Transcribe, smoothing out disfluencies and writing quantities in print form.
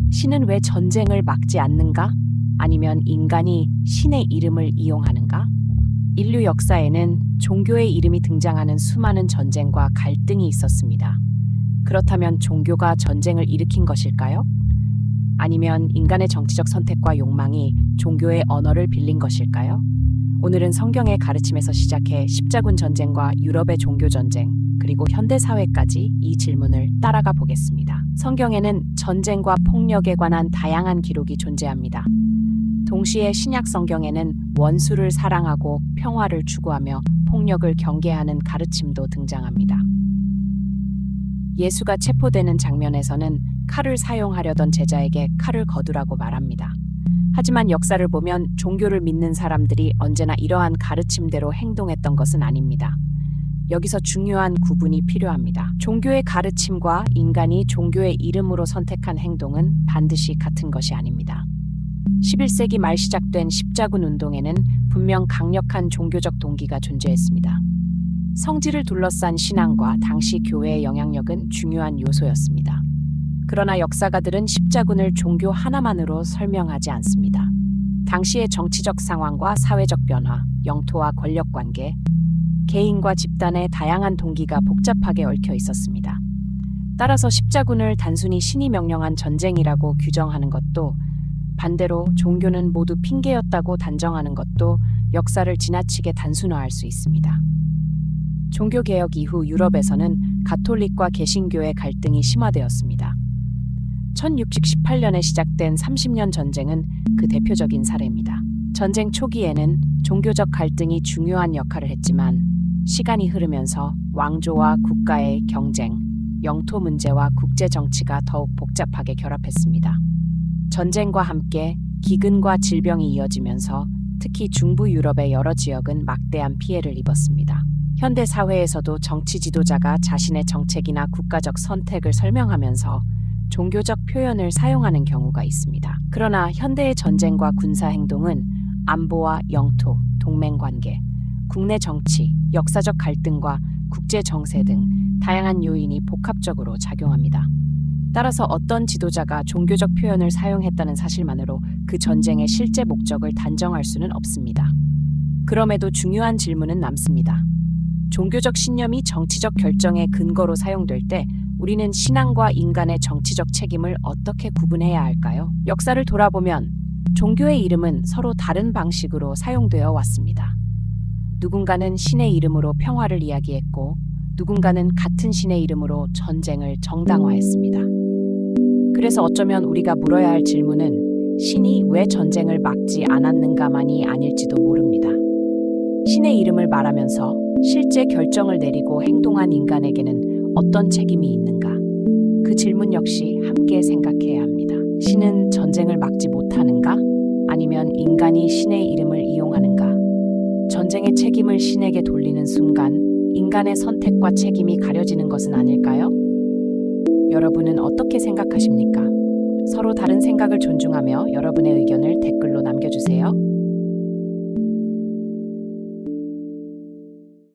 신은 왜 전쟁을 막지 않는가? 아니면 인간이 신의 이름을 이용하는가? 인류 역사에는 종교의 이름이 등장하는 수많은 전쟁과 갈등이 있었습니다. 그렇다면 종교가 전쟁을 일으킨 것일까요? 아니면 인간의 정치적 선택과 욕망이 종교의 언어를 빌린 것일까요? 오늘은 성경의 가르침에서 시작해 십자군 전쟁과 유럽의 종교 전쟁, 그리고 현대 사회까지 이 질문을 따라가 보겠습니다. 성경에는 전쟁과 폭력에 관한 다양한 기록이 존재합니다. 동시에 신약 성경에는 원수를 사랑하고 평화를 추구하며 폭력을 경계하는 가르침도 등장합니다. 예수가 체포되는 장면에서는 칼을 사용하려던 제자에게 칼을 거두라고 말합니다. 하지만 역사를 보면 종교를 믿는 사람들이 언제나 이러한 가르침대로 행동했던 것은 아닙니다. 여기서 중요한 구분이 필요합니다. 종교의 가르침과 인간이 종교의 이름으로 선택한 행동은 반드시 같은 것이 아닙니다. 11세기 말 시작된 십자군 운동에는 분명 강력한 종교적 동기가 존재했습니다. 성지를 둘러싼 신앙과 당시 교회의 영향력은 중요한 요소였습니다. 그러나 역사가들은 십자군을 종교 하나만으로 설명하지 않습니다. 당시의 정치적 상황과 사회적 변화, 영토와 권력 관계, 개인과 집단의 다양한 동기가 복잡하게 얽혀 있었습니다. 따라서 십자군을 단순히 신이 명령한 전쟁이라고 규정하는 것도, 반대로 종교는 모두 핑계였다고 단정하는 것도 역사를 지나치게 단순화할 수 있습니다. 종교개혁 이후 유럽에서는 가톨릭과 개신교의 갈등이 심화되었습니다. 1618년에 시작된 30년 전쟁은 그 대표적인 사례입니다. 전쟁 초기에는 종교적 갈등이 중요한 역할을 했지만 시간이 흐르면서 왕조와 국가의 경쟁, 영토 문제와 국제 정치가 더욱 복잡하게 결합했습니다. 전쟁과 함께 기근과 질병이 이어지면서 특히 중부 유럽의 여러 지역은 막대한 피해를 입었습니다. 현대 사회에서도 정치 지도자가 자신의 정책이나 국가적 선택을 설명하면서 종교적 표현을 사용하는 경우가 있습니다. 그러나 현대의 전쟁과 군사 행동은 안보와 영토, 동맹 관계, 국내 정치, 역사적 갈등과 국제 정세 등 다양한 요인이 복합적으로 작용합니다. 따라서 어떤 지도자가 종교적 표현을 사용했다는 사실만으로 그 전쟁의 실제 목적을 단정할 수는 없습니다. 그럼에도 중요한 질문은 남습니다. 종교적 신념이 정치적 결정의 근거로 사용될 때 우리는 신앙과 인간의 정치적 책임을 어떻게 구분해야 할까요? 역사를 돌아보면 종교의 이름은 서로 다른 방식으로 사용되어 왔습니다. 누군가는 신의 이름으로 평화를 이야기했고, 누군가는 같은 신의 이름으로 전쟁을 정당화했습니다. 그래서 어쩌면 우리가 물어야 할 질문은 신이 왜 전쟁을 막지 않았는가만이 아닐지도 모릅니다. 신의 이름을 말하면서 실제 결정을 내리고 행동한 인간에게는 어떤 책임이 있는가? 그 질문 역시 함께 생각해야 합니다. 신은 전쟁을 막지 못하는가? 아니면 인간이 신의 이름을 이용하는가? 전쟁의 책임을 신에게 돌리는 순간 인간의 선택과 책임이 가려지는 것은 아닐까요? 여러분은 어떻게 생각하십니까? 서로 다른 생각을 존중하며 여러분의 의견을 댓글로 남겨주세요.